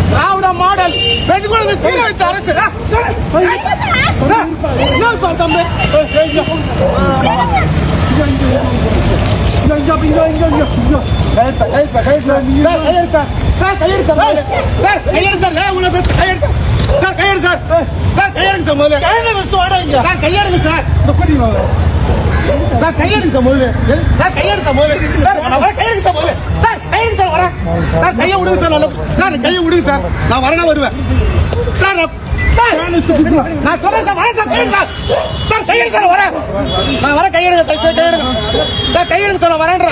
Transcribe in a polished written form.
திராவிட model பெண்களுக்கு சீர வச்ச அரசு தம்பி கையை விடுங்க சார். நான் வரணும் வருவேன் சார். நான் சொல்றேன் சார். வரேன் சார். கையெழுத்து சார். கையெழுத்து சார். வரேன் நான் வரேன். கையெழுங்க கையெழுங்க சார். வரேன்.